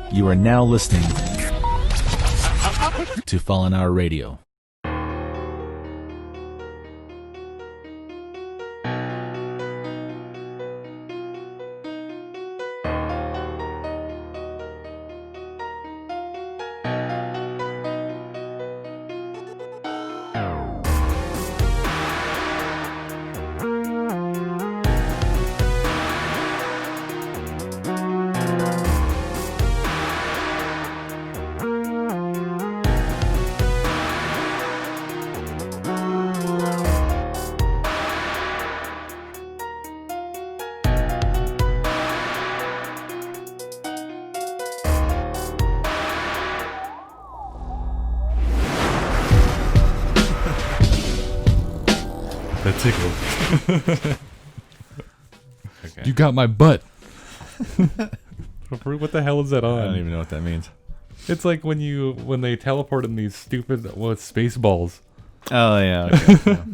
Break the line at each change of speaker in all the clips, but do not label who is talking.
You are now listening to FallenHour Radio.
That tickled.
Okay. You got my butt.
What the hell is that on?
I don't even know what that means.
It's like when they teleport in these stupid space balls.
Oh yeah. Okay. Yeah.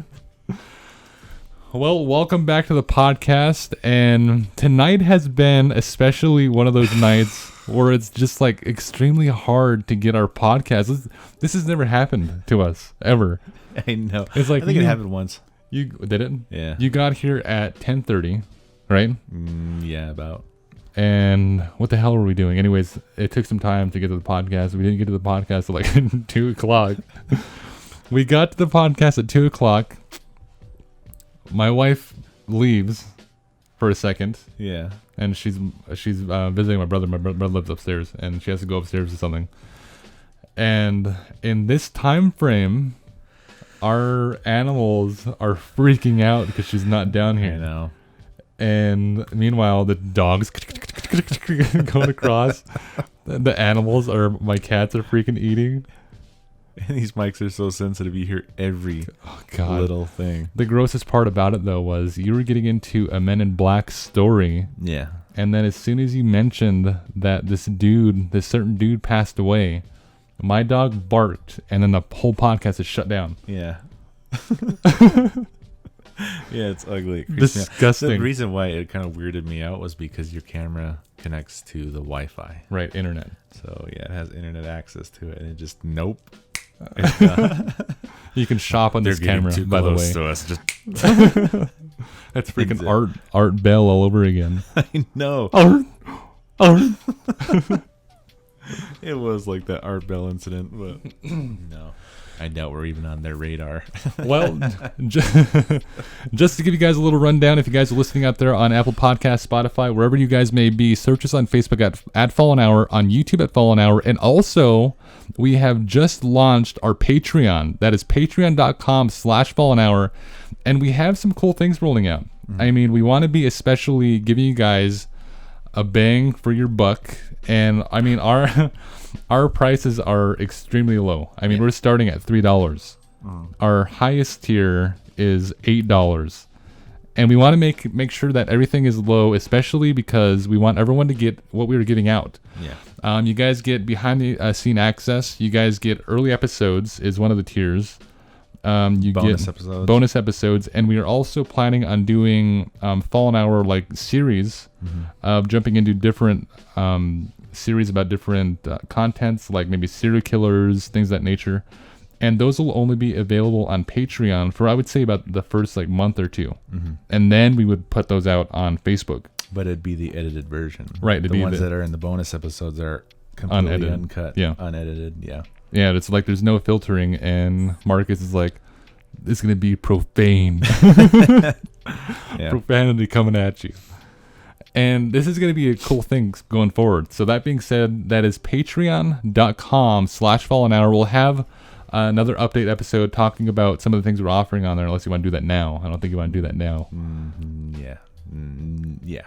Well, welcome back to the podcast, and tonight has been especially one of those nights where it's just like extremely hard to get our podcast. This has never happened to us ever.
I know.
It's like
I think it happened once.
You did it?
Yeah.
You got here at 10:30, right?
Yeah, about.
And what the hell were we doing? Anyways, it took some time to get to the podcast. We didn't get to the podcast till like 2 o'clock. We got to the podcast at 2 o'clock. My wife leaves for a second.
Yeah.
And she's visiting my brother. My brother lives upstairs, and she has to go upstairs to something. And in this time frame, our animals are freaking out because she's not down here.
I know.
And meanwhile, the dogs going across. The animals my cats are freaking eating.
And these mics are so sensitive. You hear every little thing.
The grossest part about it, though, was you were getting into a Men in Black story.
Yeah.
And then as soon as you mentioned that this certain dude passed away, my dog barked, and then the whole podcast is shut down.
Yeah. Yeah, it's ugly. It
Disgusting.
The reason why it kind of weirded me out was because your camera connects to the Wi-Fi.
Right, internet.
So, yeah, it has internet access to it, and it just, nope.
You can shop on this camera, by the way.
To us. Just
That's freaking Art Bell all over again.
I know.
Art.
It was like that Art Bell incident, but no. I doubt we're even on their radar.
Well, just to give you guys a little rundown, if you guys are listening out there on Apple Podcasts, Spotify, wherever you guys may be, search us on Facebook at FallenHour, on YouTube at FallenHour, and also we have just launched our Patreon. That is patreon.com/FallenHour, and we have some cool things rolling out. Mm-hmm. I mean, we want to be especially giving you guys a bang for your buck, and I mean our prices are extremely low. I mean, we're starting at $3. Our highest tier is $8, and we want to make sure that everything is low, especially because we want everyone to get what we were giving out.
Yeah.
You guys get behind the scene access. You guys get early episodes is one of the tiers. You
bonus
get
episodes.
Bonus episodes, and we are also planning on doing FallenHour like series of jumping into different series about different contents, like maybe serial killers, things of that nature. And those will only be available on Patreon for, I would say, about the first like month or two. And then we would put those out on Facebook.
But it'd be the edited version.
Right.
The ones that are in the bonus episodes are completely uncut.
Yeah.
Unedited. Yeah.
Yeah, it's like there's no filtering, and Marcus is like, it's going to be profane.
Yeah.
Profanity coming at you. And this is going to be a cool thing going forward. So that being said, that is patreon.com/FallenHour. We'll have another update episode talking about some of the things we're offering on there, unless you want to do that now. I don't think you want to do that now.
Yeah. Yeah.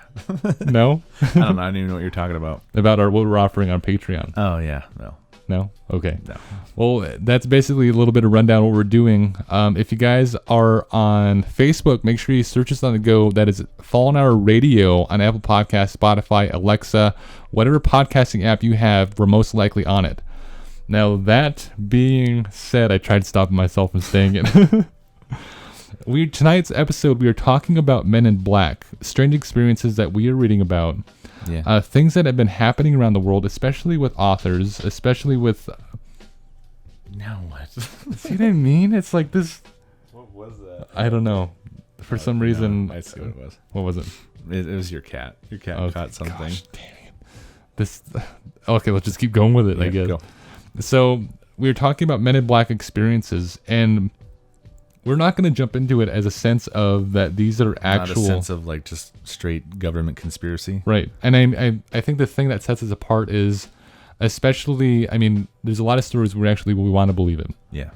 No?
I don't even know what you're talking about.
About what we're offering on Patreon.
Oh, yeah. No.
No? Okay.
No.
Well, that's basically a little bit of rundown what we're doing. If you guys are on Facebook, make sure you search us on the go. That is FallenHour Radio on Apple Podcasts, Spotify, Alexa, whatever podcasting app you have, we're most likely on it. Now, that being said, I tried stopping myself from saying it. tonight's episode we are talking about Men in Black, strange experiences that we are reading about, things that have been happening around the world, especially with authors, especially with.
Now what?
See what I mean? It's like this.
What was that?
I don't know. For some reason,
I see what it was.
What was it?
It was your cat. Your cat caught something.
Gosh, dang it. This. Okay, let's just keep going with it. I guess.
Go.
So we were talking about Men in Black experiences, and we're not going to jump into it as a sense of that these are actual.
Not a sense of like just straight government conspiracy.
Right. And I think the thing that sets us apart is, especially, I mean, there's a lot of stories where we want to believe it.
Yeah.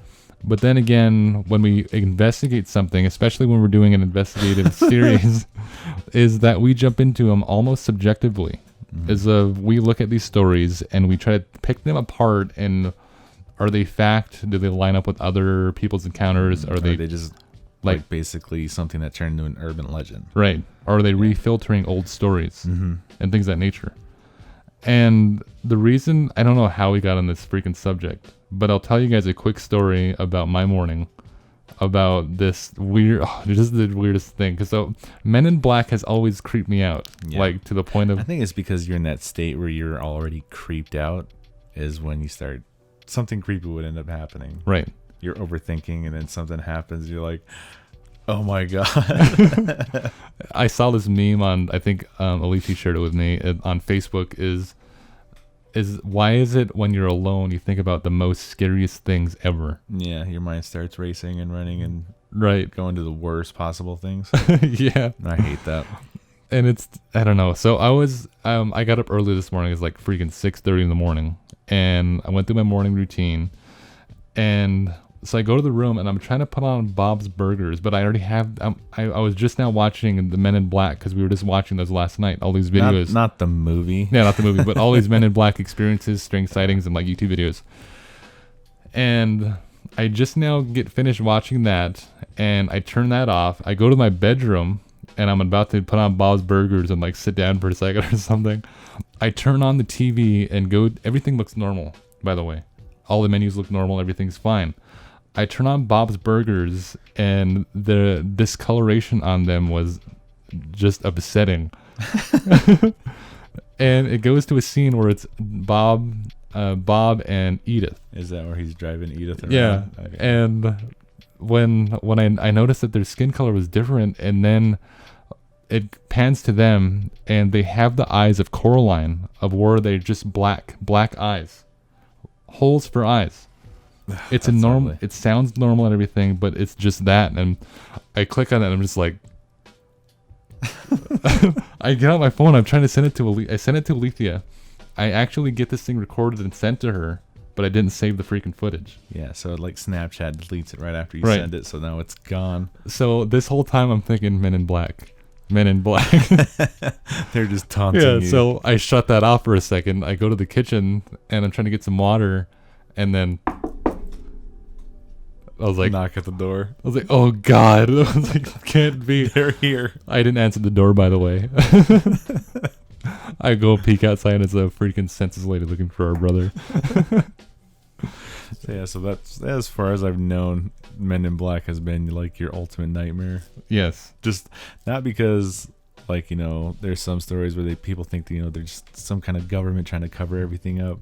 But then again, when we investigate something, especially when we're doing an investigative series, is that we jump into them almost subjectively. We look at these stories and we try to pick them apart, and are they fact? Do they line up with other people's encounters? Are they
just like basically something that turned into an urban legend?
Right. Or are they refiltering old stories and things of that nature? And the reason, I don't know how we got on this freaking subject, but I'll tell you guys a quick story about my morning, about this weird, this is the weirdest thing. Because so Men in Black has always creeped me out, like to the point of.
I think it's because you're in that state where you're already creeped out is when you start, something creepy would end up happening.
Right.
You're overthinking and then something happens. You're like, oh my God.
I saw this meme on, I think Alicia shared it with me on Facebook, is why is it when you're alone you think about the most scariest things ever? Yeah,
your mind starts racing and running and going to the worst possible things.
Yeah.
I hate that.
And it's, I don't know. So I got up early this morning. It's like freaking 6:30 in the morning. And I went through my morning routine. And so I go to the room and I'm trying to put on Bob's Burgers, but I already have, I was just now watching the Men in Black because we were just watching those last night, all these videos.
Not the movie.
Yeah, not the movie, but all these Men in Black experiences, strange sightings, and like YouTube videos. And I just now get finished watching that and I turn that off. I go to my bedroom and I'm about to put on Bob's Burgers and like sit down for a second or something. I turn on the TV and everything looks normal, by the way. All the menus look normal, everything's fine. I turn on Bob's Burgers and the discoloration on them was just upsetting. And it goes to a scene where it's Bob and Edith.
Is that where he's driving Edith around?
Yeah.
Okay.
And when I noticed that their skin color was different, and then it pans to them and they have the eyes of Coraline, of where they're just black eyes, holes for eyes. It's a normal. Ugly. It sounds normal and everything, but it's just that. And I click on it and I'm just like, I get out my phone. I'm trying to send it to I sent it to Alethea. I actually get this thing recorded and sent to her, but I didn't save the freaking footage.
Yeah, so like Snapchat deletes it right after you send it, so now it's gone.
So this whole time I'm thinking Men in Black. Men in Black.
They're just taunting you.
So I shut that off for a second. I go to the kitchen and I'm trying to get some water, and then I was like,
knock at the door.
I was like, oh God. I was like, can't be.
They're here.
I didn't answer the door, by the way. I go peek outside and it's a freaking census lady looking for our brother.
So that's as far as I've known, Men in Black has been like your ultimate nightmare.
Yes.
Just not because like, there's some stories where people think that, there's just some kind of government trying to cover everything up,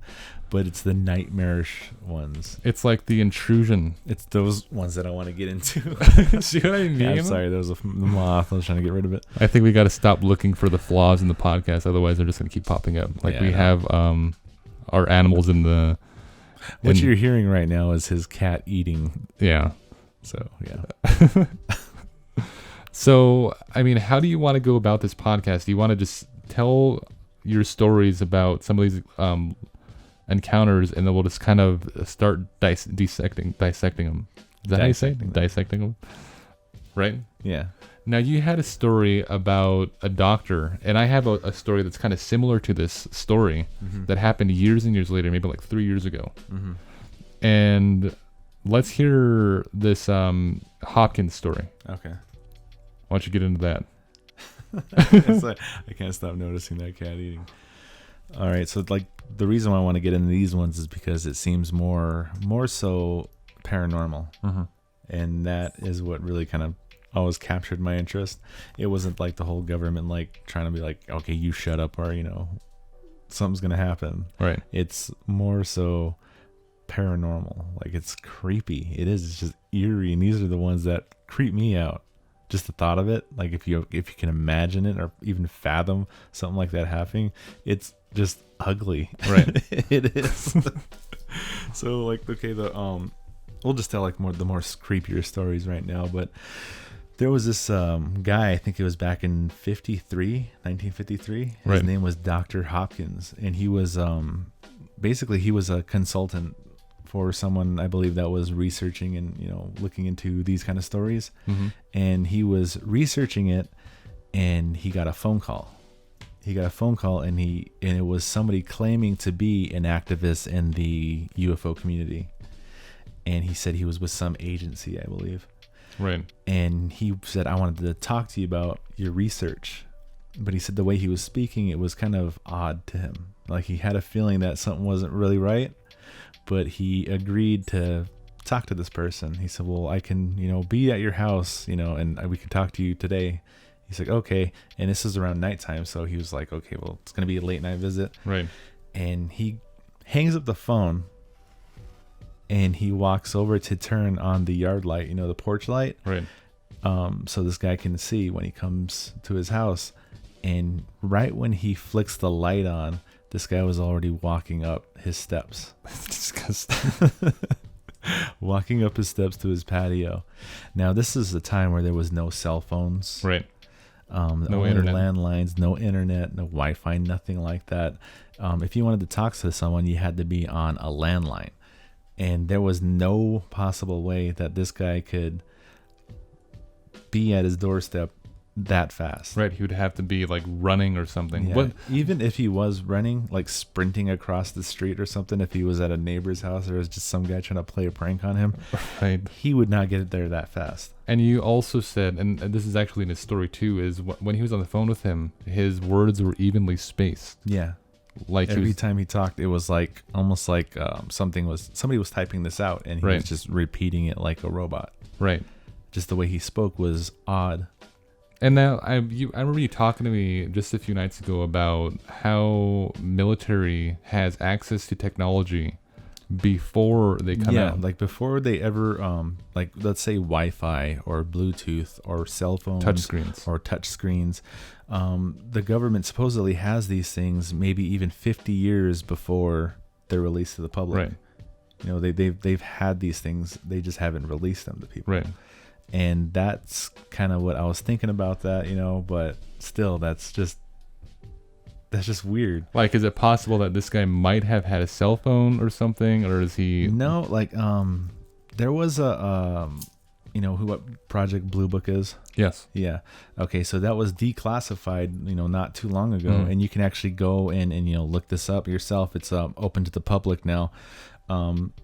but it's the nightmarish ones.
It's like the intrusion.
It's those ones that I want to get into.
See what I mean?
Yeah, I'm sorry, there was the moth. I was trying to get rid of it.
I think we got to stop looking for the flaws in the podcast, otherwise they're just going to keep popping up. Like we have our animals in the...
What you're hearing right now is his cat eating.
Yeah.
So, yeah.
So, I mean, how do you want to go about this podcast? Do you want to just tell your stories about some of these encounters, and then we'll just kind of start dissecting them? Is that how you say it? Dissecting them? Right?
Yeah.
Now, you had a story about a doctor, and I have a story that's kind of similar to this story that happened years and years later, maybe like 3 years ago. And let's hear this Hopkins story.
Okay.
Why don't you get into that?
I can't stop noticing that cat eating. All right, so like the reason why I want to get into these ones is because it seems more so paranormal, and that is what really kind of always captured my interest. It wasn't like the whole government like trying to be like, okay, you shut up, or something's gonna happen.
Right.
It's more so paranormal. Like, it's creepy. It is. It's just eerie, and these are the ones that creep me out. Just the thought of it, like if you can imagine it or even fathom something like that happening, it's just ugly.
Right.
It is. So like, okay, we'll just tell like the more creepier stories right now. But there was this guy, I think it was back in 1953. His
Right.
name was Dr. Hopkins, and he was basically he was a consultant for someone, I believe, that was researching and looking into these kind of stories.
Mm-hmm.
And he was researching it, and he got a phone call. And it was somebody claiming to be an activist in the UFO community. And he said he was with some agency, I believe.
Right.
And he said, I wanted to talk to you about your research. But he said the way he was speaking, it was kind of odd to him. Like, he had a feeling that something wasn't really right. But he agreed to talk to this person. He said, well, I can, be at your house, and we could talk to you today. He's like, okay. And this is around nighttime. So he was like, okay, well, it's going to be a late night visit.
Right.
And he hangs up the phone, and he walks over to turn on the yard light, the porch light.
Right.
So this guy can see when he comes to his house. And right when he flicks the light on, this guy was already walking up his steps.
Disgusting.
Walking up his steps to his patio. Now, this is a time where there was no cell phones.
Right.
No
internet.
Landlines, no internet, no Wi-Fi, nothing like that. If you wanted to talk to someone, you had to be on a landline. And there was no possible way that this guy could be at his doorstep that fast.
Right. He would have to be like running or something.
Yeah.
What?
Even if he was running, like sprinting across the street or something, if he was at a neighbor's house, or was just some guy trying to play a prank on him,
Right.
he would not get there that fast.
And you also said, and this is actually in his story too, is when he was on the phone with him, his words were evenly spaced.
Yeah.
Like
Every time he talked, it was like almost like somebody was typing this out, and he
Right.
was just repeating it like a robot.
Right.
Just the way he spoke was odd.
And now I remember you talking to me just a few nights ago about how military has access to technology before they come out.
Like before they ever like, let's say Wi-Fi or Bluetooth or cell phones, touch screens. The government supposedly has these things maybe even 50 years before they're released to the public.
Right.
They've had these things, they just haven't released them to people.
Right.
And that's kind of what I was thinking about that, but still, that's just weird.
Like, is it possible that this guy might have had a cell phone or something, or is he?
No, like there was a what Project Blue Book is.
Yes.
Yeah. Okay, so that was declassified, not too long ago, and you can actually go in and look this up yourself. It's open to the public now.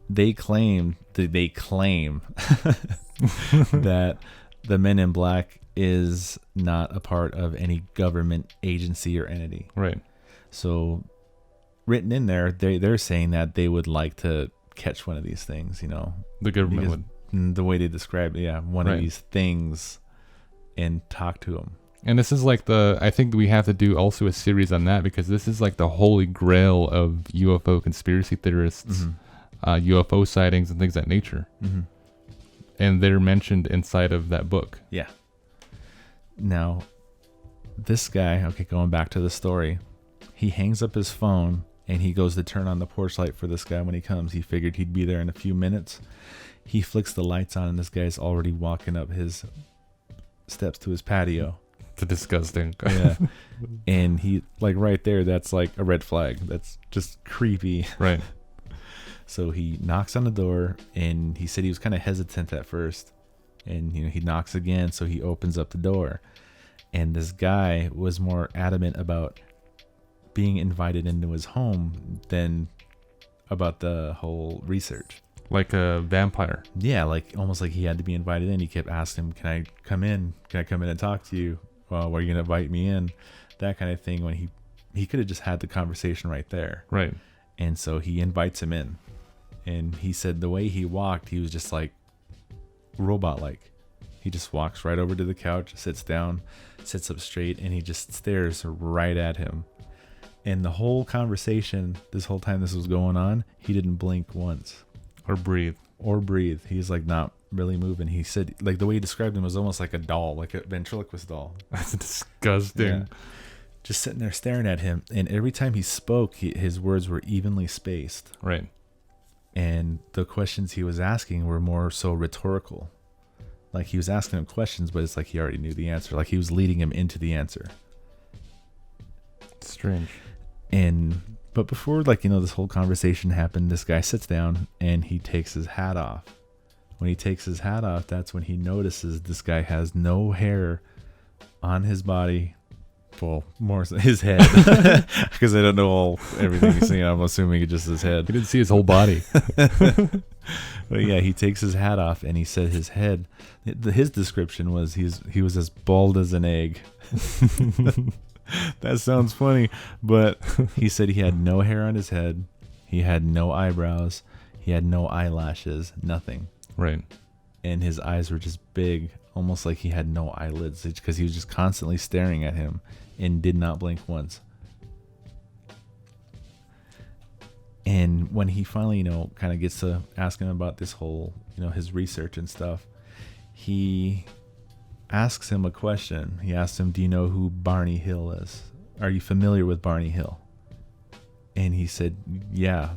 They claim that the Men in Black is not a part of any government agency or entity.
Right.
So written in there, they're saying that they would like to catch one of these things,
The government would.
The way they describe it, one
Right.
of these things, and talk to them.
And this is like I think we have to do also a series on that, because this is like the holy grail of UFO conspiracy theorists, UFO sightings and things of that nature.
Mm-hmm.
And they're mentioned inside of that book.
Yeah. Now, this guy, going back to the story, he hangs up his phone and he goes to turn on the porch light for this guy when he comes. He figured he'd be there in a few minutes. He flicks the lights on, and this guy's already walking up his steps to his patio.
It's disgusting.
Yeah. And he, like, right there, that's like a red flag. That's just creepy.
Right.
So he knocks on the door, and he said he was kind of hesitant at first. And, he knocks again, so he opens up the door. And this guy was more adamant about being invited into his home than about the whole research.
Like a vampire.
Yeah, like almost like he had to be invited in. He kept asking him, can I come in? Can I come in and talk to you? Well, are you going to invite me in? That kind of thing, when he could have just had the conversation right there.
Right.
And so he invites him in. And he said the way he walked, he was just like robot-like. He just walks right over to the couch, sits down, sits up straight, and he just stares right at him. And the whole conversation, this whole time this was going on, he didn't blink once.
Or breathe.
He's like not really moving. He said, like, the way he described him was almost like a doll, like a ventriloquist doll.
That's disgusting.
Yeah. Just sitting there staring at him. And every time he spoke, his words were evenly spaced.
Right.
And the questions he was asking were more so rhetorical. Like, he was asking him questions, but it's like he already knew the answer. Like, he was leading him into the answer.
Strange.
But before, like, this whole conversation happened, this guy sits down and he takes his hat off. When he takes his hat off, that's when he notices this guy has no hair on his body. Well, more so his head, because I don't know everything he's saying. I'm assuming it's just his head.
He didn't see his whole body.
But yeah, he takes his hat off and he said his head. His description was he was as bald as an egg. That sounds funny, but he said he had no hair on his head. He had no eyebrows. He had no eyelashes. Nothing.
Right.
And his eyes were just big, almost like he had no eyelids, because he was just constantly staring at him and did not blink once. And when he finally, kind of gets to asking him about this whole, his research and stuff, he asks him a question. He asks him, do you know who Barney Hill is? Are you familiar with Barney Hill? And he said, yeah,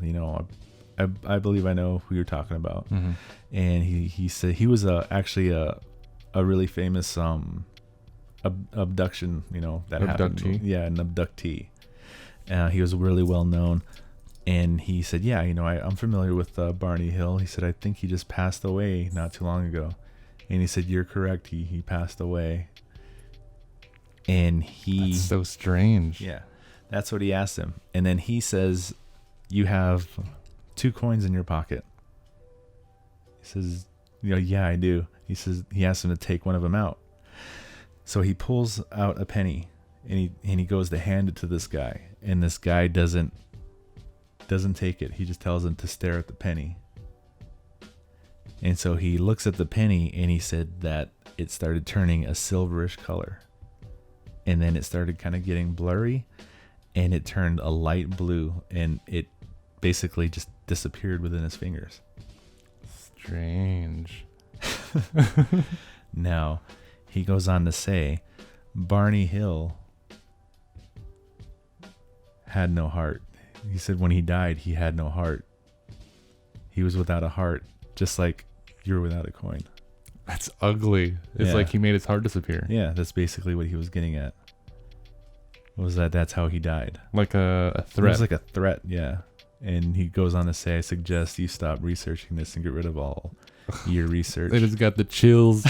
I believe I know who you're talking about.
Mm-hmm.
And he said he was actually a really famous abduction, that happened. Yeah, an abductee. He was really well known. And he said, yeah, I'm familiar with Barney Hill. He said, I think he just passed away not too long ago. And he said, you're correct. He passed away. And
That's so strange.
Yeah, that's what he asked him. And then he says, you have 2 coins in your pocket. He says, yeah, I do. He says, he asked him to take one of them out. So he pulls out a penny and he goes to hand it to this guy. And this guy doesn't take it. He just tells him to stare at the penny. And so he looks at the penny and he said that it started turning a silverish color. And then it started kind of getting blurry and it turned a light blue and it basically just disappeared within his fingers.
Strange.
Now, he goes on to say, Barney Hill had no heart. He said when he died, he had no heart. He was without a heart, just like you're without a coin.
That's ugly. It's like he made his heart disappear.
Yeah, that's basically what he was getting at. Was that's how he died.
Like a threat.
It was like a threat, yeah. And he goes on to say, I suggest you stop researching this and get rid of all your research.
They just got the chills.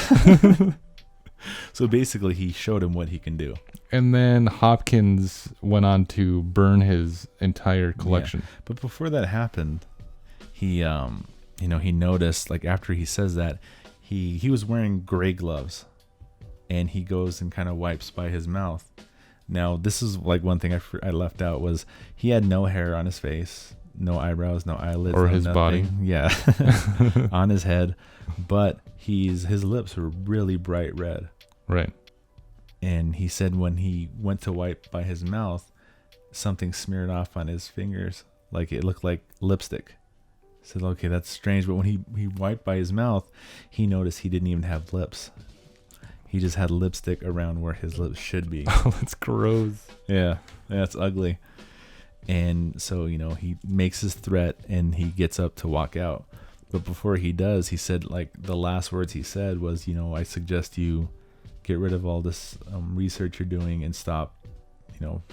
So basically, he showed him what he can do.
And then Hopkins went on to burn his entire collection.
Yeah. But before that happened, he, he noticed, like, after he says that, he was wearing gray gloves. And he goes and kind of wipes by his mouth. Now, this is like one thing I left out was he had no hair on his face, no eyebrows, no eyelids.
Or his
nothing.
body.
Yeah. On his head. But his lips were really bright red.
Right.
And he said when he went to wipe by his mouth, something smeared off on his fingers. Like it looked like lipstick. He said, okay, that's strange. But when he wiped by his mouth, he noticed he didn't even have lips. He just had lipstick around where his lips should be.
Oh, that's gross.
Yeah, that's ugly. And so, he makes his threat and he gets up to walk out. But before he does, he said, like, the last words he said was, I suggest you get rid of all this research you're doing and stop,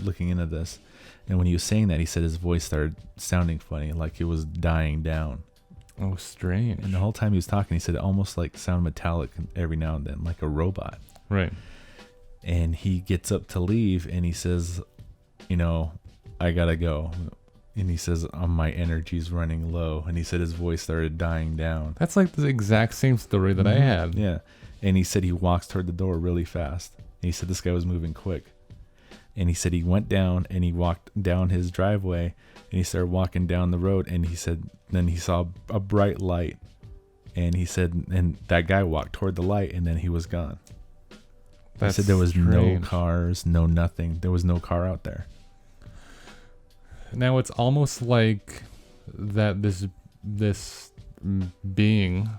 looking into this. And when he was saying that, he said his voice started sounding funny, like it was dying down.
Oh, strange.
And the whole time he was talking, he said it almost like sound metallic every now and then, like a robot.
Right.
And he gets up to leave and he says, I gotta go. And he says, my energy's running low. And he said his voice started dying down.
That's like the exact same story that I had.
Yeah. And he said he walks toward the door really fast. And he said this guy was moving quick. And he said he went down and he walked down his driveway and he started walking down the road. And he said then he saw a bright light And he said, and that guy walked toward the light, and then he was gone. He
That's
said there was
strange.
no cars, no nothing. There was no car out there.
Now it's almost like that this being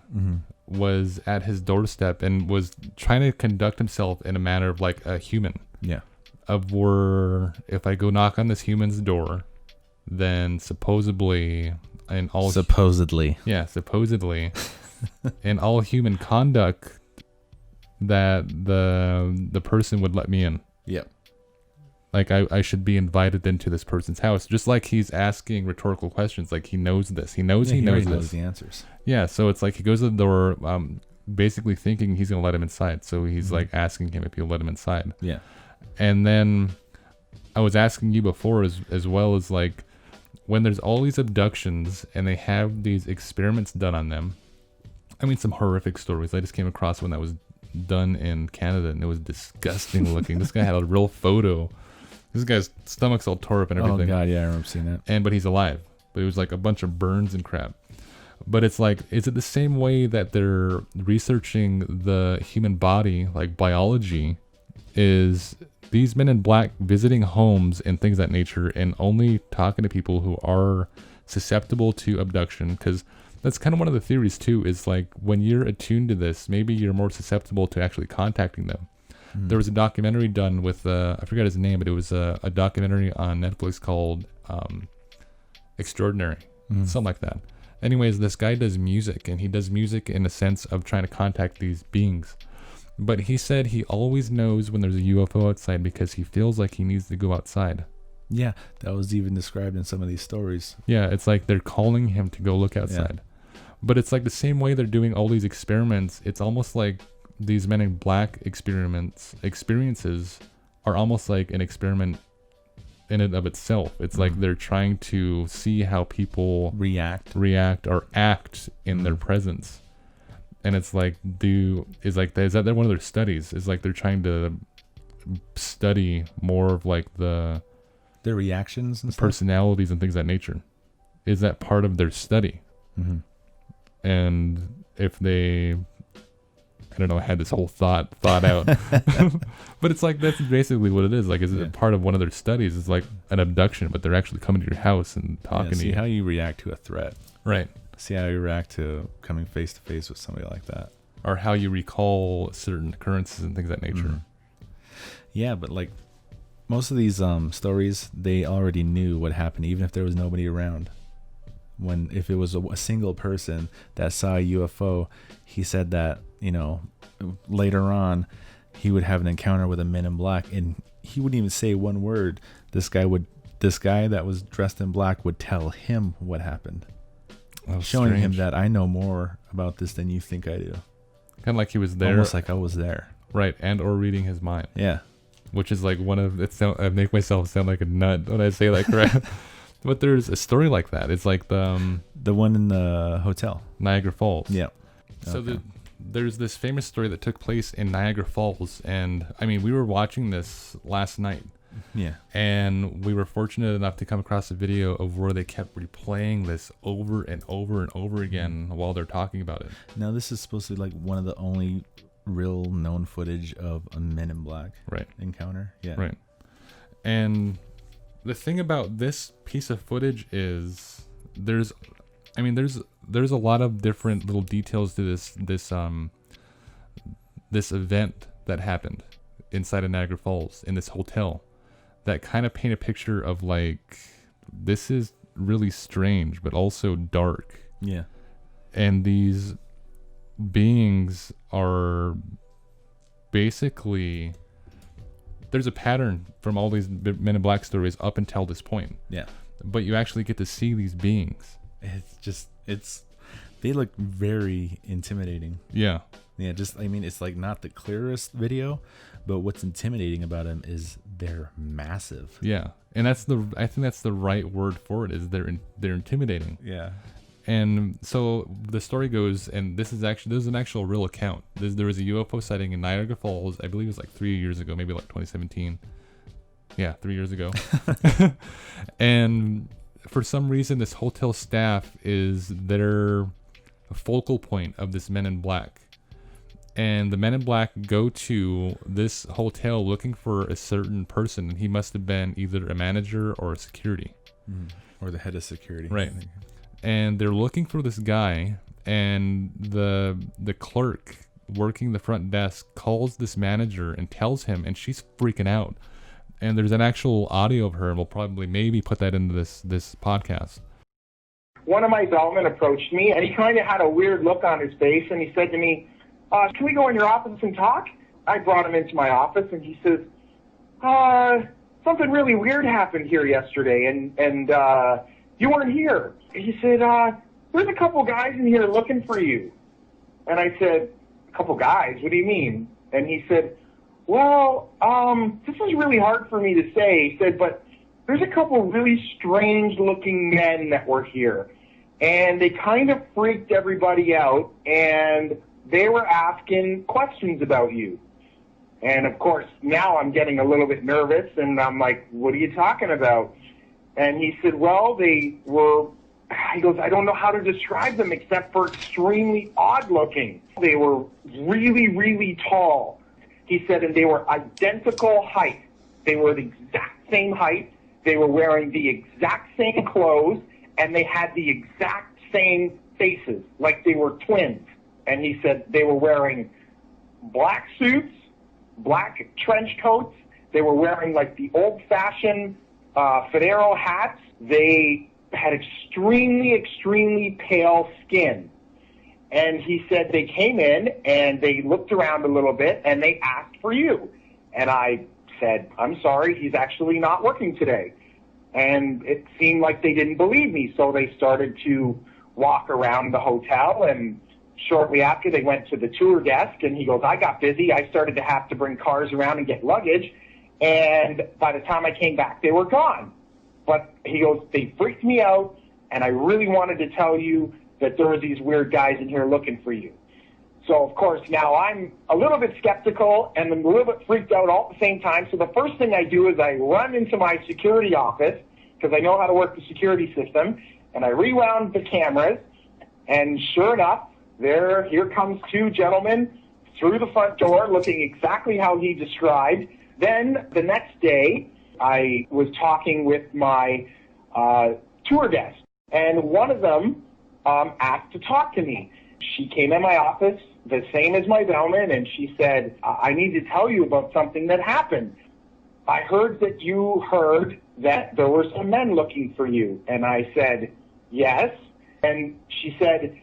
was at his doorstep and was trying to conduct himself in a manner of like a human.
Yeah.
Of where if I go knock on this human's door, then supposedly in all
supposedly
in all human conduct that the person would let me in.
Yep.
Like I should be invited into this person's house, just like he's asking rhetorical questions. Like he knows this. He knows
he
knows
knows
this.
the answers.
Yeah. So it's like he goes to the door, basically thinking he's gonna let him inside. So he's like asking him if he'll let him inside.
Yeah.
And then I was asking you before as well as like when there's all these abductions and they have these experiments done on them. I mean, some horrific stories. I just came across one that was done in Canada and it was disgusting looking. This guy had a real photo. This guy's stomach's all tore up and everything.
Oh god, yeah, I remember seeing that.
But he's alive. But it was like a bunch of burns and crap. But it's like, is it the same way that they're researching the human body, like biology, is these men in black visiting homes and things of that nature and only talking to people who are susceptible to abduction? Because that's kind of one of the theories too, is like when you're attuned to this, maybe you're more susceptible to actually contacting them. There was a documentary done with, I forgot his name, but it was a documentary on Netflix called Extraordinary, something like that. Anyways, this guy does music, and he does music in a sense of trying to contact these beings. But he said he always knows when there's a UFO outside because he feels like he needs to go outside.
Yeah, that was even described in some of these stories.
Yeah, it's like they're calling him to go look outside. Yeah. But it's like the same way they're doing all these experiments. It's almost like these men in black experiences are almost like an experiment in and of itself. It's like they're trying to see how people react or act in their presence. And it's like, is that one of their studies? It's like they're trying to study more of like their
reactions and
personalities and things of that nature. Is that part of their study? And if they, I don't know, I had this whole thought out, but it's like, that's basically what it is. Like, is it part of one of their studies? It's like an abduction, but they're actually coming to your house and talking to you.
See how you react to a threat.
Right.
See how you react to coming face to face with somebody like that.
Or how you recall certain occurrences and things of that nature.
Yeah, but like most of these stories, they already knew what happened, even if there was nobody around. If it was a single person that saw a UFO, he said that, later on he would have an encounter with a men in black, and he wouldn't even say one word. This guy that was dressed in black would tell him what happened, showing him that I know more about this than you think I do.
Kind of like he was there,
almost like I was there,
right? And or reading his mind.
Yeah,
which is like I make myself sound like a nut when I say that crap. But there's a story like that. It's like the
one in the hotel,
Niagara Falls.
Yeah.
So there's this famous story that took place in Niagara Falls, and I mean, we were watching this last night.
Yeah.
And we were fortunate enough to come across a video of where they kept replaying this over and over and over again while they're talking about it.
Now, this is supposed to be like one of the only real known footage of a Men in Black encounter. Yeah.
Right. And the thing about this piece of footage is there's a lot of different little details to this event that happened inside of Niagara Falls in this hotel that kind of paint a picture of like, this is really strange but also dark.
Yeah.
And these beings are basically, there's a pattern from all these Men in Black stories up until this point.
Yeah.
But you actually get to see these beings.
They look very intimidating.
Yeah.
Yeah, it's like not the clearest video, but what's intimidating about them is they're massive.
Yeah. And I think that's the right word for it, is they're intimidating.
Yeah.
And so the story goes, and this is an actual real account. There was a UFO sighting in Niagara Falls, I believe it was like 3 years ago, maybe like 2017. Yeah, 3 years ago. And for some reason, this hotel staff they're focal point of this Men in Black. And the Men in Black go to this hotel looking for a certain person. And he must have been either a manager or a security.
Or the head of security.
Right. And they're looking for this guy. And the clerk working the front desk calls this manager and tells him. And she's freaking out. And there's an actual audio of her. And we'll probably maybe put that into this podcast.
One of my bellmen approached me. And he kind of had a weird look on his face. And he said to me, can we go in your office and talk? I brought him into my office, and he says, something really weird happened here yesterday, and you weren't here. He said, there's a couple guys in here looking for you. And I said, a couple guys? What do you mean? And he said, well, this is really hard for me to say. He said, but there's a couple really strange-looking men that were here, and they kind of freaked everybody out, and they were asking questions about you. And, of course, now I'm getting a little bit nervous, and I'm like, what are you talking about? And he said, well, he goes, I don't know how to describe them except for extremely odd-looking. They were really, really tall. He said, and they were identical height. They were the exact same height. They were wearing the exact same clothes, and they had the exact same faces, like they were twins. And he said they were wearing black suits, black trench coats. They were wearing like the old-fashioned Federo hats. They had extremely, extremely pale skin. And he said they came in and they looked around a little bit and they asked for you. And I said, I'm sorry, he's actually not working today. And it seemed like they didn't believe me. So they started to walk around the hotel, and shortly after, they went to the tour desk, and he goes, I got busy. I started to have to bring cars around and get luggage, and by the time I came back, they were gone. But he goes, they freaked me out, and I really wanted to tell you that there were these weird guys in here looking for you. So, of course, now I'm a little bit skeptical and I'm a little bit freaked out all at the same time. So the first thing I do is I run into my security office, because I know how to work the security system, and I rewound the cameras, and sure enough, here comes two gentlemen through the front door looking exactly how he described. Then the next day, I was talking with my tour desk, and one of them asked to talk to me. She came in my office, the same as my bellman, and she said, I need to tell you about something that happened. I heard that you heard that there were some men looking for you. And I said, yes. And she said,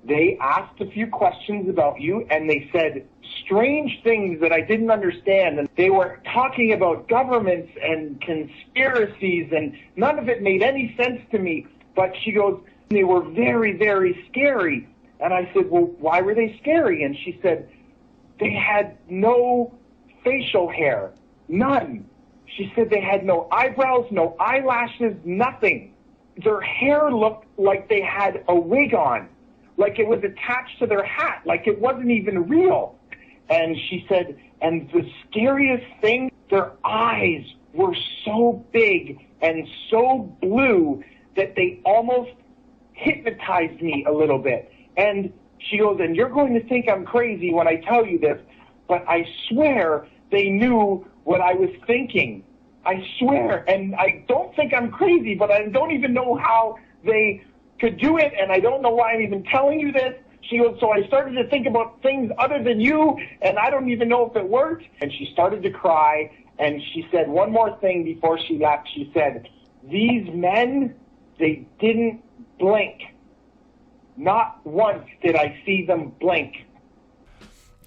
they asked a few questions about you, and they said strange things that I didn't understand. And they were talking about governments and conspiracies, and none of it made any sense to me. But she goes, they were very, very scary. And I said, well, why were they scary? And she said, they had no facial hair, none. She said they had no eyebrows, no eyelashes, nothing. Their hair looked like they had a wig on, like it was attached to their hat, like it wasn't even real. And she said, and the scariest thing, their eyes were so big and so blue that they almost hypnotized me a little bit. And she goes, and you're going to think I'm crazy when I tell you this, but I swear they knew what I was thinking. I swear. And I don't think I'm crazy, but I don't even know how they could do it, and I don't know why I'm even telling you this. She goes, so I started to think about things other than you, and I don't even know if it worked. And she started to cry, and she said one more thing before she left. She said, these men, they didn't blink. Not once did I see them blink.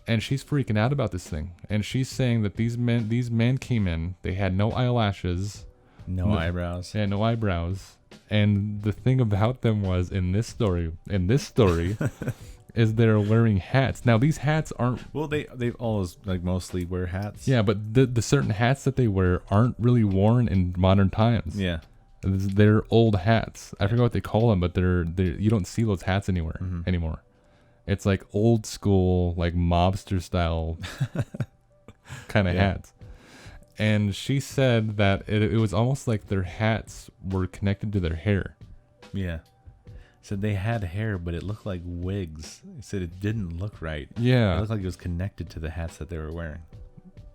And she's freaking out about this thing. And she's saying that these men came in, they had no eyelashes.
No eyebrows.
Yeah, no eyebrows. And the thing about them was, in this story, is they're wearing hats. Now, these hats aren't...
Well, they always, like, mostly wear hats.
Yeah, but the certain hats that they wear aren't really worn in modern times.
Yeah.
They're old hats. I forget what they call them, but they're you don't see those hats anywhere anymore. It's like old school, like mobster style kind of hats. And she said that it was almost like their hats were connected to their hair.
Yeah. Said they had hair, but it looked like wigs. He said it didn't look right. It
Yeah.
looked like it was connected to the hats that they were wearing.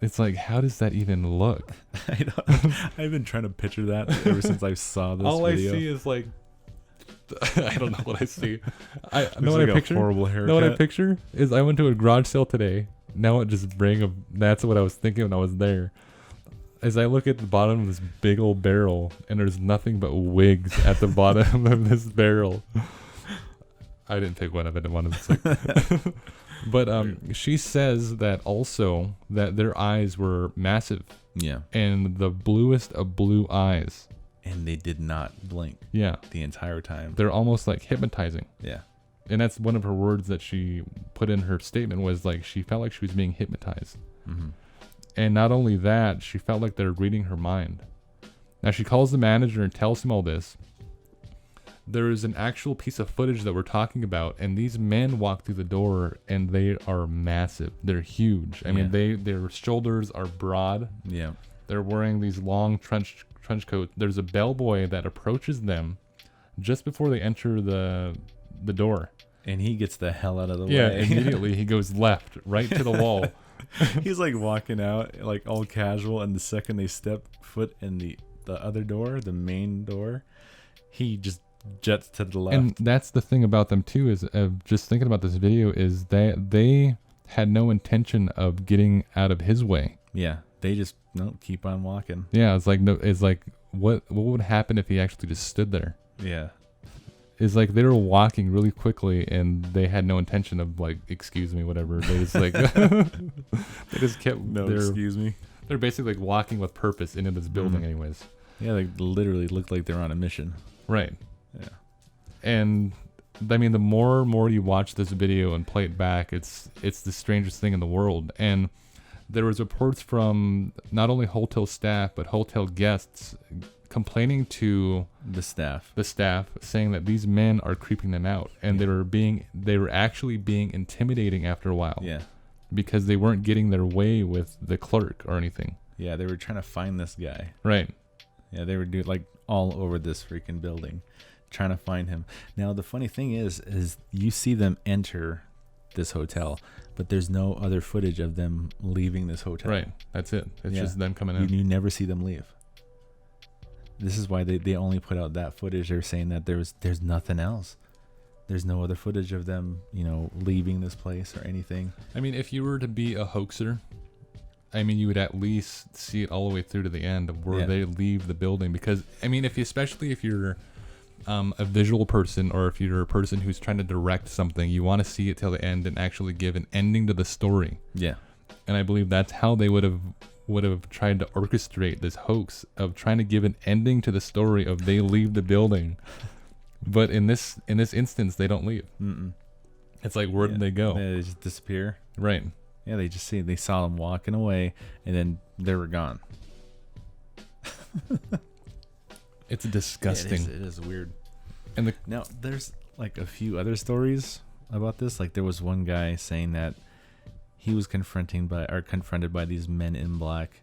It's like, how does that even look?
I've been trying to picture that ever since I saw this
All
video.
I see is like, I don't know what I see. I
Looks
know what
like
I
a
picture.
horrible haircut.
Know what I picture is I went to a garage sale today. Now it just rang of. That's what I was thinking when I was there. As I look at the bottom of this big old barrel, and there's nothing but wigs at the bottom of this barrel. I didn't pick one of it. One of it. But she says that also that their eyes were massive.
Yeah.
And the bluest of blue eyes.
And they did not blink.
Yeah.
The entire time.
They're almost like hypnotizing.
Yeah.
And that's one of her words that she put in her statement was like she felt like she was being hypnotized.
Mm-hmm.
And not only that, she felt like they're reading her mind. Now she calls the manager and tells him all this. There is an actual piece of footage that we're talking about, and these men walk through the door, and they are massive. They're huge. I mean, their shoulders are broad.
Yeah.
They're wearing these long trench coats. There's a bellboy that approaches them just before they enter the door.
And he gets the hell out of the
Yeah,
way.
immediately he goes left, right to the wall.
He's like walking out like all casual, and the second they step foot in the other door, the main door, he just jets to the left.
And that's the thing about them too, is just thinking about this video, is that they had no intention of getting out of his way.
Yeah, they just keep on walking.
Yeah, it's like what would happen if he actually just stood there?
Yeah.
It's like they were walking really quickly and they had no intention of like, excuse me, whatever. They just like they just kept
excuse me.
They're basically like walking with purpose into this building anyways.
Yeah, they literally looked like they're on a mission.
Right.
Yeah.
And I mean, the more you watch this video and play it back, it's the strangest thing in the world. And there was reports from not only hotel staff but hotel guests complaining to
the staff,
saying that these men are creeping them out, and they were actually being intimidating after a while.
Yeah.
Because they weren't getting their way with the clerk or anything.
Yeah, they were trying to find this guy.
Right.
Yeah, they were like all over this freaking building trying to find him. Now the funny thing is you see them enter this hotel, but there's no other footage of them leaving this hotel.
Right. That's it. It's just them coming in.
You never see them leave. This is why they only put out that footage. They're saying that there's nothing else. There's no other footage of them, leaving this place or anything.
I mean, if you were to be a hoaxer, I mean, you would at least see it all the way through to the end of where they leave the building. Because, I mean, especially if you're a visual person, or if you're a person who's trying to direct something, you want to see it till the end and actually give an ending to the story.
Yeah.
And I believe that's how they would have tried to orchestrate this hoax of trying to give an ending to the story of they leave the building. But in this instance, they don't leave.
Mm-mm.
It's like, where did they go?
They just disappear.
Right.
Yeah, they saw them walking away, and then they were gone.
It's disgusting.
Yeah, it is weird.
And
now there's like a few other stories about this. Like there was one guy saying that he was confronted by these men in black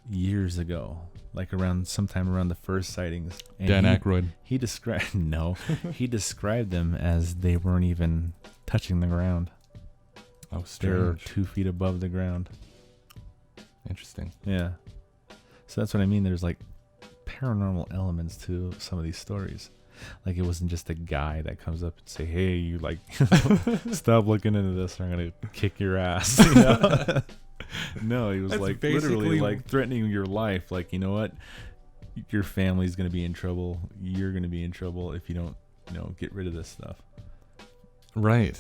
years ago, like sometime around the first sightings. And
Dan Aykroyd.
He described them as they weren't even touching the ground.
Oh,
They're
strange.
2 feet above the ground.
Interesting.
Yeah. So that's what I mean. There's like paranormal elements to some of these stories. Like it wasn't just a guy that comes up and say, "Hey, you like stop looking into this or I'm gonna kick your ass." You know? No, he was
That's
like
basically
literally like threatening your life. Like, you know what? Your family's gonna be in trouble. You're gonna be in trouble if you don't, get rid of this stuff.
Right.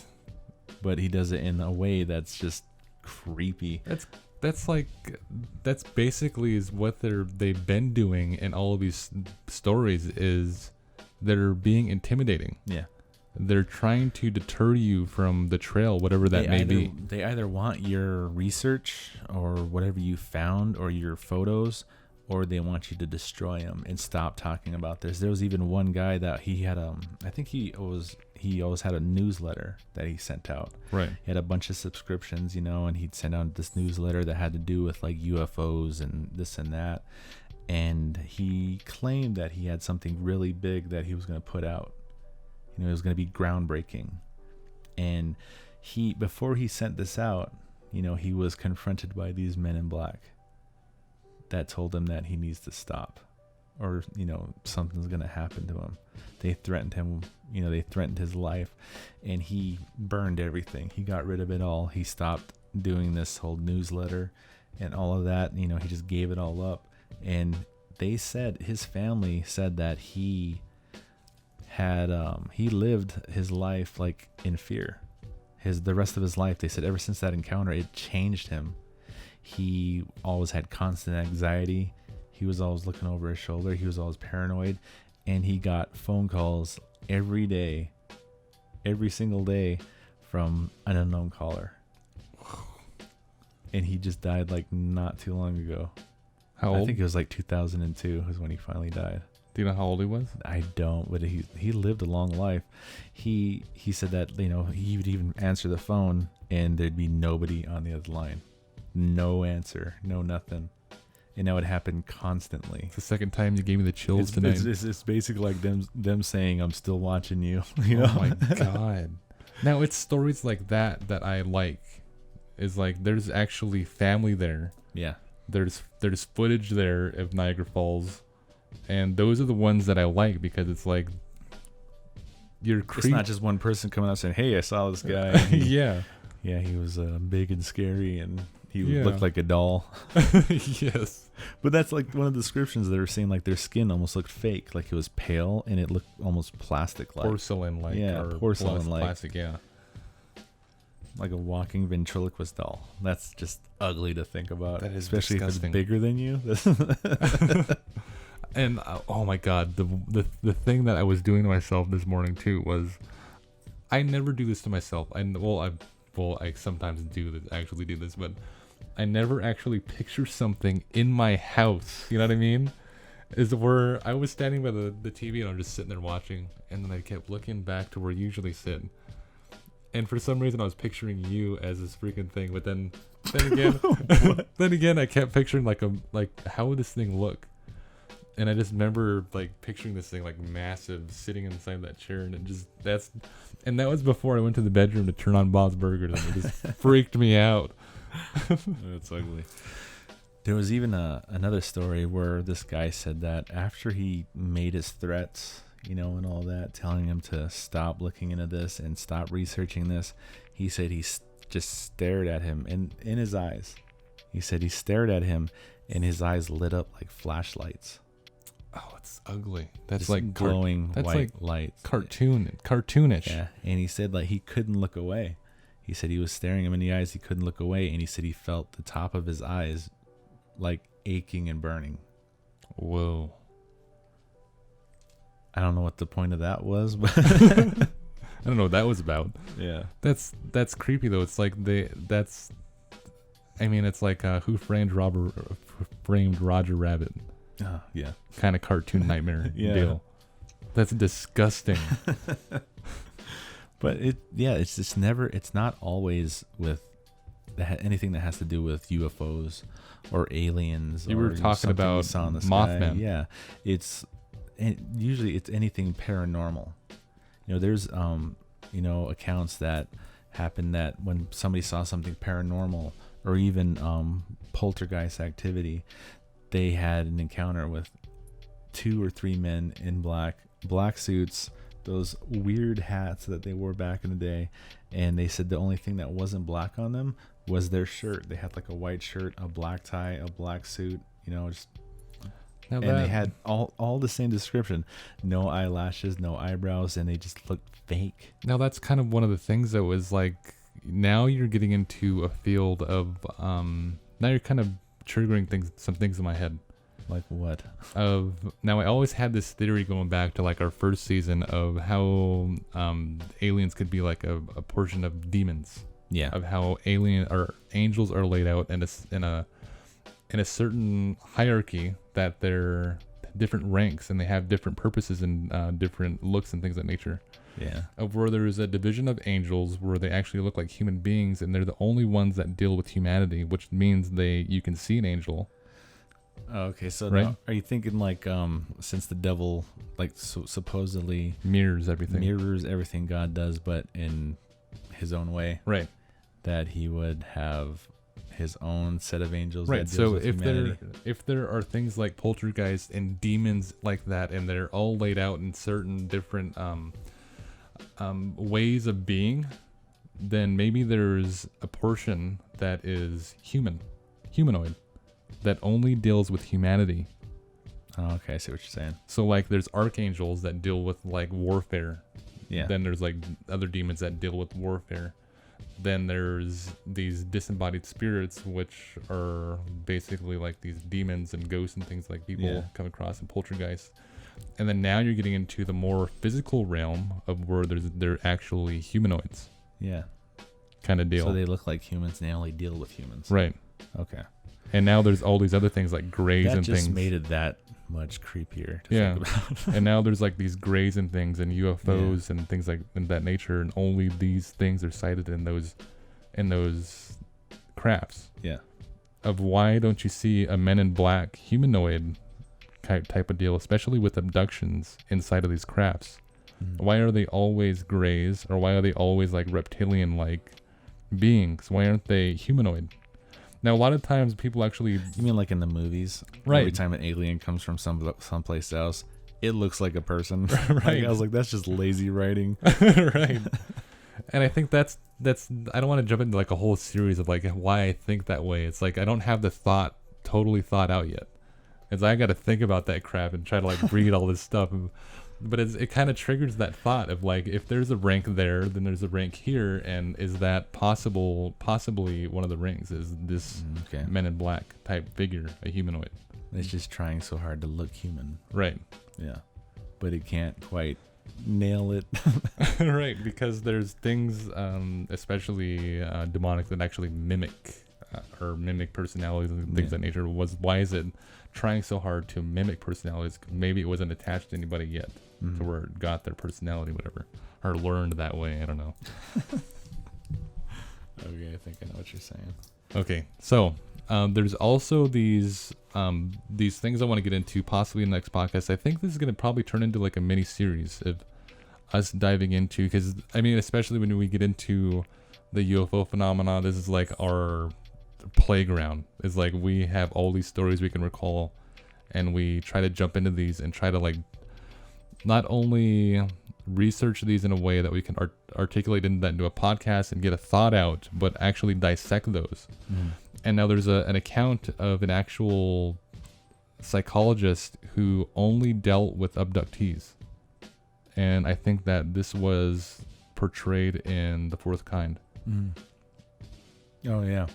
But he does it in a way that's just creepy.
That's basically is what they've been doing in all of these stories, is they're being intimidating.
Yeah.
They're trying to deter you from the trail, whatever that may be.
They either want your research or whatever you found or your photos, or they want you to destroy them and stop talking about this. There was even one guy that he had I think he always had a newsletter that he sent out.
Right.
He had a bunch of subscriptions, and he'd send out this newsletter that had to do with like UFOs and this and that. And he claimed that he had something really big that he was going to put out. You know, it was going to be groundbreaking. And before he sent this out, you know, he was confronted by these men in black that told him that he needs to stop, or, you know, something's going to happen to him. They threatened him, you know, they threatened his life, and he burned everything. He got rid of it all. He stopped doing this whole newsletter and all of that. You know, he just gave it all up. And they said, his family said that he had, he lived his life like in fear. The rest of his life, they said, ever since that encounter, it changed him. He always had constant anxiety. He was always looking over his shoulder. He was always paranoid. And he got phone calls every day, every single day, from an unknown caller. And he just died like not too long ago.
How old?
I think it was like 2002 was when he finally died.
Do you know how old he was?
I don't, but he lived a long life. He said that, you know, he would even answer the phone and there'd be nobody on the other line. No answer, no nothing. And that would happen constantly.
It's the second time you gave me the chills tonight.
It's basically like them saying, I'm still watching you. You know?
Oh my God. Now it's stories like that I like. Is like there's actually family there.
Yeah.
There's footage there of Niagara Falls. And those are the ones that I like, because it's like
it's not just one person coming up saying, hey, I saw this guy.
Yeah.
Yeah, he was big and scary, and he looked like a doll.
Yes.
But that's like one of the descriptions. They were saying like their skin almost looked fake, like it was pale and it looked almost plastic-like.
Porcelain-like.
Yeah,
or
porcelain-like.
Plastic, yeah.
Like a walking ventriloquist doll. That's just ugly to think about.
That is
especially
disgusting.
If it's bigger than you.
And oh my God, the thing that I was doing to myself this morning too was, I never do this to myself. I sometimes actually do this, but I never actually picture something in my house. You know what I mean? Is where I was standing by the TV and I'm just sitting there watching, and then I kept looking back to where you usually sit. And for some reason I was picturing you as this freaking thing, but then again I kept picturing like how would this thing look? And I just remember like picturing this thing like massive sitting inside that chair, and that was before I went to the bedroom to turn on Bob's Burgers, and it just freaked me out.
That's ugly. There was even another story where this guy said that after he made his threats, you know, and all that, telling him to stop looking into this and stop researching this, he said he just stared at him in his eyes. He said he stared at him and his eyes lit up like flashlights.
Oh, it's ugly. That's
just
like
glowing
that's
white
like
lights.
Cartoonish.
Yeah, and he said like he couldn't look away. He said he was staring him in the eyes. He couldn't look away, and he said he felt the top of his eyes like aching and burning.
Whoa.
I don't know what the point of that was, but
I don't know what that was about.
Yeah,
that's creepy though. It's like it's like Who Framed Roger Rabbit.
Yeah,
kind of cartoon nightmare
yeah.
deal. That's disgusting.
But it's not always with anything that has to do with UFOs or aliens.
You were talking about Mothman.
Yeah, usually it's anything paranormal. You know, there's accounts that happen that when somebody saw something paranormal or even poltergeist activity, they had an encounter with 2 or 3 men in black suits, those weird hats that they wore back in the day, and they said the only thing that wasn't black on them was their shirt. They had like a white shirt, a black tie, a black suit, you know, they had all the same description. No eyelashes, no eyebrows, and they just looked fake.
Now that's kind of one of the things that was like, now you're getting into a field of now you're kind of triggering some things in my head.
Like what?
Now I always had this theory going back to like our first season of how aliens could be like a portion of demons.
Yeah.
Of how angels are laid out in a certain hierarchy, that they're different ranks and they have different purposes and different looks and things of that nature.
Yeah.
Of where there's a division of angels where they actually look like human beings, and they're the only ones that deal with humanity, which means you can see an angel.
Oh, okay, so
Right?
now, are you thinking like since the devil like supposedly
Mirrors everything.
mirrors everything God does, but in his own way,
Right.
that he would have his own set of angels?
Right.
That deals
So
with
if
humanity?
there are things like poltergeists and demons like that, and they're all laid out in certain different ways of being, then maybe there's a portion that is humanoid, that only deals with humanity.
Oh, okay, I see what you're saying.
So like there's archangels that deal with like warfare.
Yeah.
Then there's like other demons that deal with warfare. Then there's these disembodied spirits, which are basically like these demons and ghosts and things like people come across in poltergeists. And then now you're getting into the more physical realm of where they're actually humanoids
Yeah.
kind of deal.
So they look like humans and they only deal with humans.
Right.
Okay.
And now there's all these other things like grays
That
and
just
things.
made it that much creepier to
Yeah.
think about.
And now there's like these grays and things and UFOs and things like in that nature, and only these things are cited in those crafts.
Yeah.
Of why don't you see a Men in Black humanoid type of deal, especially with abductions inside of these crafts? Why are they always grays, or why are they always like reptilian like beings? Why aren't they humanoid? Now, a lot of times people actually...
You mean like in the movies?
Right.
Every time an alien comes from someplace else, it looks like a person.
Right.
I was like, that's just lazy writing.
Right. And I think that's I don't want to jump into like a whole series of like why I think that way. It's like I don't have the thought totally thought out yet. It's I got to think about that crap and try to like read all this stuff. But it kind of triggers that thought of like, if there's a rank there, then there's a rank here, and is that possibly one of the ranks? Is this Men in Black type figure a humanoid?
It's just trying so hard to look human.
Right.
Yeah. But it can't quite nail it.
Right, because there's things, especially demonic, that actually mimic personalities and things of that nature. Why is it trying so hard to mimic personalities? Maybe it wasn't attached to anybody yet, to where it got their personality, whatever, or learned that way. I don't know.
Okay, I think I know what you're saying.
Okay, so there's also these things I want to get into possibly in the next podcast. I think this is going to probably turn into like a mini series of us diving into, because I mean, especially when we get into the UFO phenomena, this is like our playground. It's like we have all these stories we can recall, and we try to jump into these and try to like not only research these in a way that we can articulate into a podcast and get a thought out, but actually dissect those. And now there's an account of an actual psychologist who only dealt with abductees, and I think that this was portrayed in The Fourth Kind.
Oh yeah.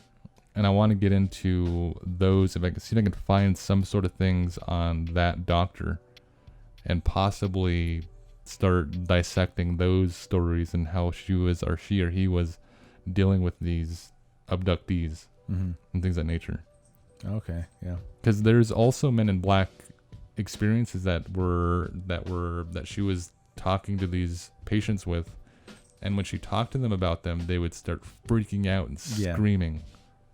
And I want to get into those, if I can see if I can find some sort of things on that doctor and possibly start dissecting those stories and how she or he was dealing with these abductees and things of that nature.
Okay, yeah.
Because there's also Men in Black experiences that she was talking to these patients with, and when she talked to them about them, they would start freaking out and screaming.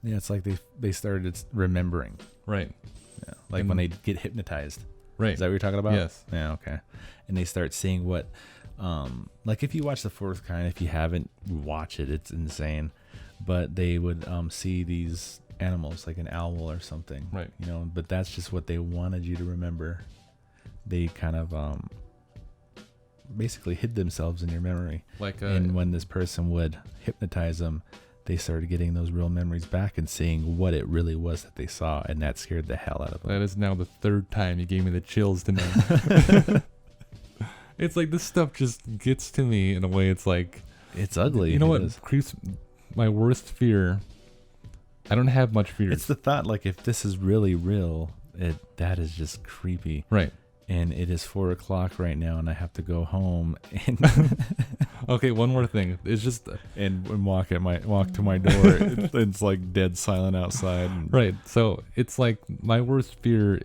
Yeah, it's like they started remembering.
Right.
Yeah, like when they get hypnotized.
Right.
Is that what you're talking about?
Yes.
Yeah, okay. And they start seeing what, like if you watch The Fourth Kind, if you haven't, watch it. It's insane. But they would see these animals, like an owl or something.
Right.
You know, but that's just what they wanted you to remember. They kind of basically hid themselves in your memory. And when this person would hypnotize them, they started getting those real memories back and seeing what it really was that they saw, and that scared the hell out of them.
That is now the third time you gave me the chills tonight. It's like this stuff just gets to me in a way. It's like,
it's ugly.
You know what creeps my worst fear? I don't have much fear.
It's the thought, like, if this is really real, that is just creepy.
Right.
And it is 4:00 right now, and I have to go home and
okay, one more thing. It's just
and walk to my door. It's like dead silent outside.
Right. So it's like my worst fear.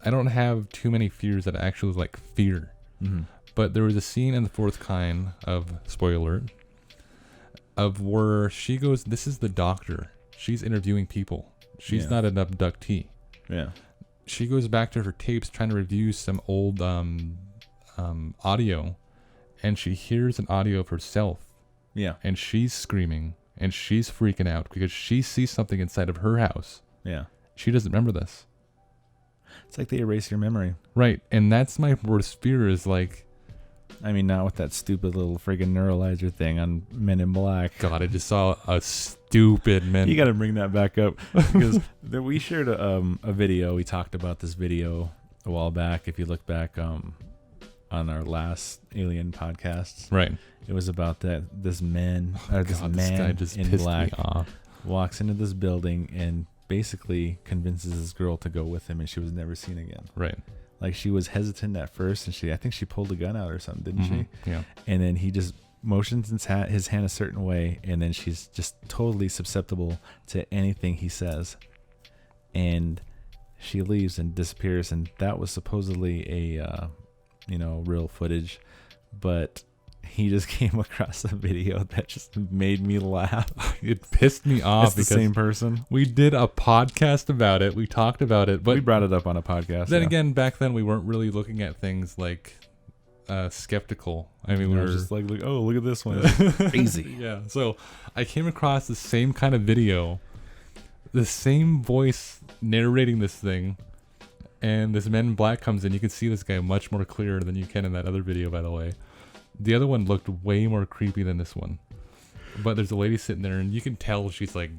I don't have too many fears that I actually like fear. But there was a scene in The Fourth Kind of, spoiler alert, of where she goes, this is the doctor. She's interviewing people. She's not an abductee.
Yeah.
she goes back to her tapes trying to review some old audio, and she hears an audio of herself,
Yeah.
and she's screaming and she's freaking out because she sees something inside of her house.
Yeah.
She doesn't remember this.
It's like they erase your memory.
Right. And that's my worst fear is like,
I mean, not with that stupid little friggin' neuralizer thing on Men in Black.
God, I just saw a stupid man.
You got to bring that back up because we shared a video. We talked about this video a while back. If you look back on our last Alien podcasts,
Right.
it was about that this
God, this guy just
in
pissed
black
me off.
walks into this building and basically convinces this girl to go with him, and she was never seen again.
Right.
Like, she was hesitant at first, and I think she pulled a gun out or something, didn't she?
Yeah.
And then he just motions his hand a certain way, and then she's just totally susceptible to anything he says. And she leaves and disappears, and that was supposedly a real footage, but he just came across a video that just made me laugh.
It pissed me off
It's the
because
same person.
we did a podcast about it. We talked about it, but
We brought it up on a podcast.
then again, back then we weren't really looking at things like skeptical. I mean, we
I
were
was just like, look at this one. It's crazy.
Yeah. So I came across the same kind of video, the same voice narrating this thing, and this man in black comes in. You can see this guy much more clear than you can in that other video, by the way. The other one looked way more creepy than this one. But there's a lady sitting there, and you can tell she's like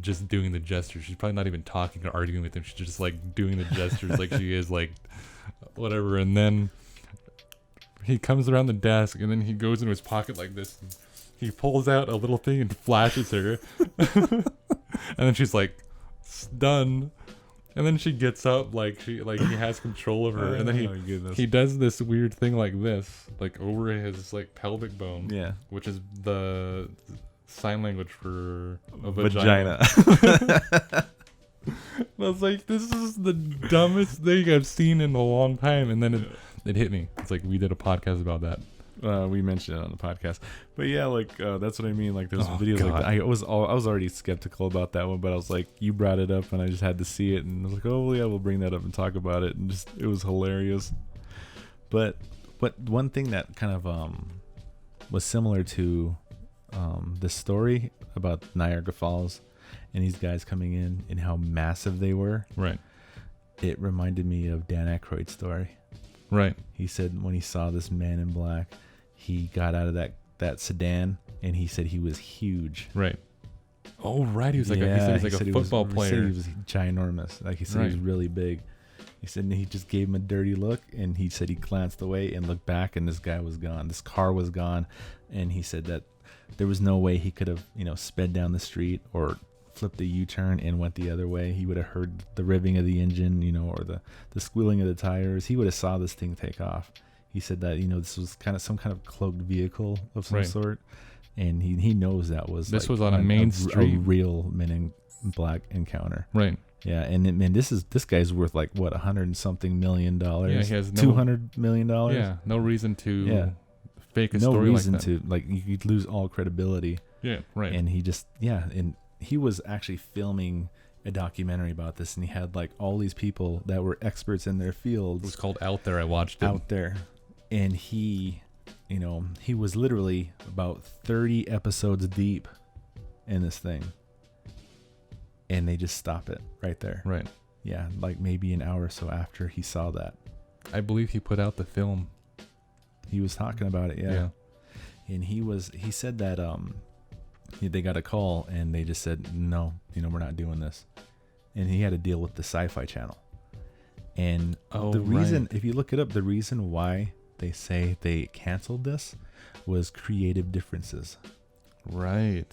just doing the gestures. She's probably not even talking or arguing with him. She's just like doing the gestures like she is like whatever. And then he comes around the desk, and then he goes into his pocket like this. And he pulls out a little thing and flashes her. And then she's like, done. And then she gets up like he has control of her, and then he does this weird thing like this, like over his like pelvic bone,
Yeah.
which is the sign language for a vagina. I was like, this is the dumbest thing I've seen in a long time, and then it hit me. It's like we did a podcast about that.
We mentioned it on the podcast, but yeah, like that's what I mean. Like there's
Oh,
videos
God.
like that. I was already skeptical about that one, but I was like, you brought it up, and I just had to see it, and I was like, oh yeah, we'll bring that up and talk about it, and just it was hilarious. But one thing that kind of was similar to this story about Niagara Falls and these guys coming in and how massive they were,
Right.
it reminded me of Dan Aykroyd's story.
Right.
He said when he saw this man in black, he got out of that sedan, and he said he was huge.
Right. Oh, right. He was like a football player.
He said he was ginormous. Like he said, he was really big. He said he just gave him a dirty look, and he said he glanced away and looked back, and this guy was gone. This car was gone, and he said that there was no way he could have, sped down the street or flipped a U-turn and went the other way. He would have heard the revving of the engine, or the squealing of the tires. He would have saw this thing take off. He said that, this was kind of some kind of cloaked vehicle of some sort. And he knows that was
this
like
was on a main street,
a real Men in Black encounter.
Right.
Yeah, and this guy's worth like what, $100 and something million.
Yeah, he has
$200 million.
Yeah, no reason to fake a story like that.
No reason to, like, you'd lose all credibility.
Yeah, right.
And he was actually filming a documentary about this, and he had like all these people that were experts in their fields.
It was called Out There. I watched it.
Out There, and he was literally about 30 episodes deep in this thing, and they just stop it right there.
Right.
Yeah, like maybe an hour or so after he saw that.
I believe he put out the film.
He was talking about it, yeah. And he said that they got a call, and they just said, no, we're not doing this. And he had to deal with the Sci-Fi Channel. And the reason, if you look it up, the reason why they say they canceled this was creative differences.
Right.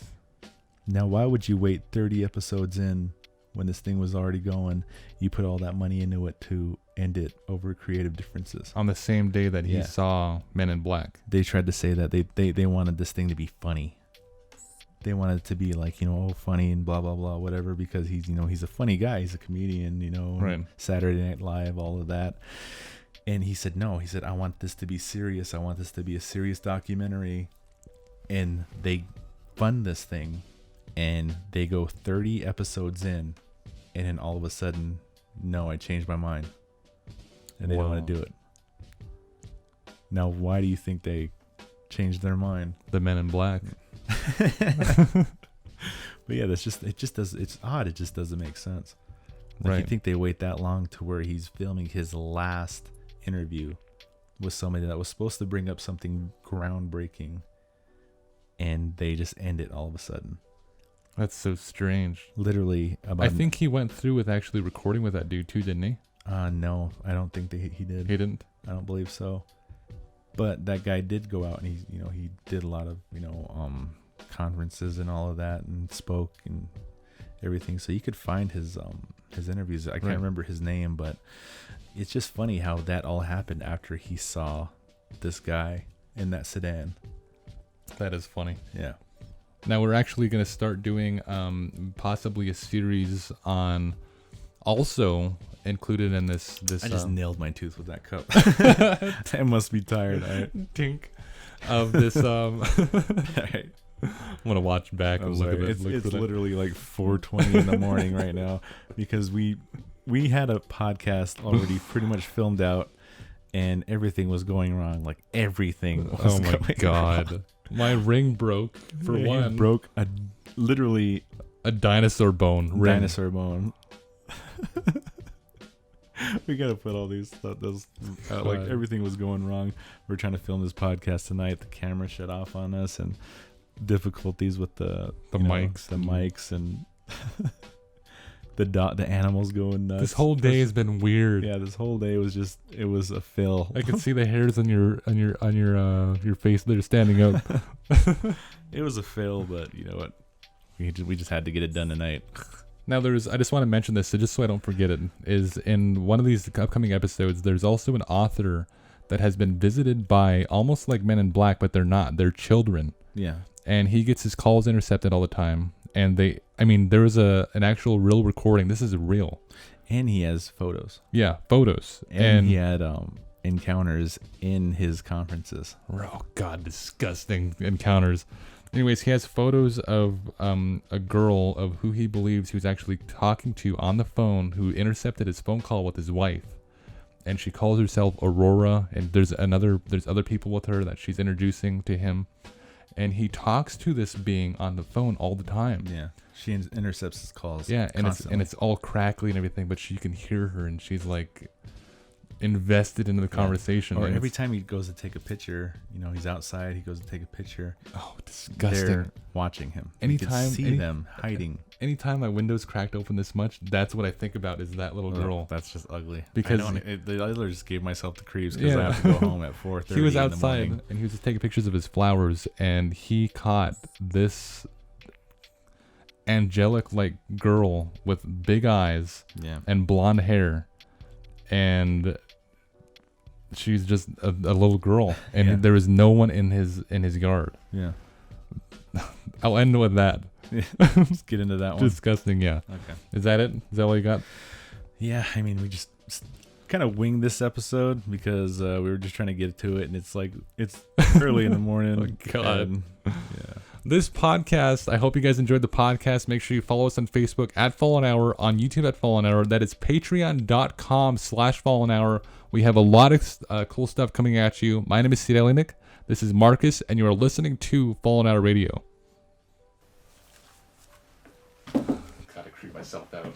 Now, why would you wait 30 episodes in when this thing was already going? You put all that money into it to end it over creative differences.
On the same day that he saw Men in Black.
They tried to say that they wanted this thing to be funny. They wanted it to be like, funny and blah, blah, blah, whatever, because he's, he's a funny guy. He's a comedian,
right.
Saturday Night Live, all of that. And he said, no, I want this to be serious. I want this to be a serious documentary. And they fund this thing, and they go 30 episodes in, and then all of a sudden no, I changed my mind. And they don't
Wow.
want to do it. Now, why do you think they changed their mind?
The Men in Black.
But yeah, it's odd. It just doesn't make sense. Like,
Right.
you think they wait that long to where he's filming his last interview with somebody that was supposed to bring up something groundbreaking, and they just end it all of a sudden.
That's so strange.
Literally about.
I think he went through with actually recording with that dude too, didn't he?
No, I don't think he did.
He didn't.
I don't believe so. But that guy did go out and he did a lot of conferences and all of that and spoke and everything. So you could find his interviews. I can't
Right.
remember his name, but it's just funny how that all happened after he saw this guy in that sedan.
That is funny.
Yeah.
Now we're actually going to start doing possibly a series on, also included in this.
I just nailed my tooth with that cup. I must be tired.
Tink of this.
Right.
I'm gonna watch back and look at it.
It's literally like 4:20 in the morning right now because we had a podcast already pretty much filmed out and everything was going wrong. Like everything was
Oh my
going
god,
wrong.
my ring broke for
Yeah,
one.
broke literally
a dinosaur bone ring.
dinosaur bone. We gotta put all these stuff. Like
God.
everything was going wrong. We're trying to film this podcast tonight. The camera shut off on us, and difficulties with the mics, and the animals going nuts.
This whole day has been weird.
Yeah, this whole day was it was a fill.
I can see the hairs on your face that are standing up.
It was a fill, but you know what? We just had to get it done tonight.
Now I just want to mention this, so just so I don't forget it, is in one of these upcoming episodes, there's also an author that has been visited by almost like Men in Black, but they're not. They're children.
Yeah.
And he gets his calls intercepted all the time. And there was an actual real recording. This is real.
And he has photos.
Yeah, photos.
And he had encounters in his conferences.
Oh God, disgusting encounters. Anyways, he has photos of a girl of who he believes he was actually talking to on the phone, who intercepted his phone call with his wife, and she calls herself Aurora. And there's other people with her that she's introducing to him, and he talks to this being on the phone all the time.
Yeah, she intercepts his calls.
Yeah, and
constantly.
it's all crackly and everything, but you can hear her, and she's like invested into the conversation.
Or
and
every
it's-
time he goes to take a picture, he's outside, he goes to take a picture.
Oh, disgusting.
They're watching him.
Anytime-
you can see them hiding.
Anytime my window's cracked open this much, that's what I think about is that little girl.
That's just ugly.
Because-
I literally just gave myself the creeps because I
Yeah.
have to go home at 4:30.
He was
in the
outside
morning.
and he was just taking pictures of his flowers, and he caught this angelic like girl with big eyes
Yeah.
and blonde hair, and she's just a little girl, and
Yeah.
there was no one in his yard.
Yeah.
I'll end with that.
Let's get into that one.
Disgusting. Yeah.
Okay.
Is that it? Is that all you got?
Yeah, I mean, we just kind of winged this episode because we were just trying to get to it, and it's early in the morning.
Oh, God.
and, yeah.
This podcast, I hope you guys enjoyed the podcast. Make sure you follow us on Facebook at FallenHour, on YouTube at FallenHour. That is patreon.com/FallenHour. We have a lot of cool stuff coming at you. My name is Sirelinik. This is Marcus, and you are listening to FallenHour Radio. Gotta creep myself out.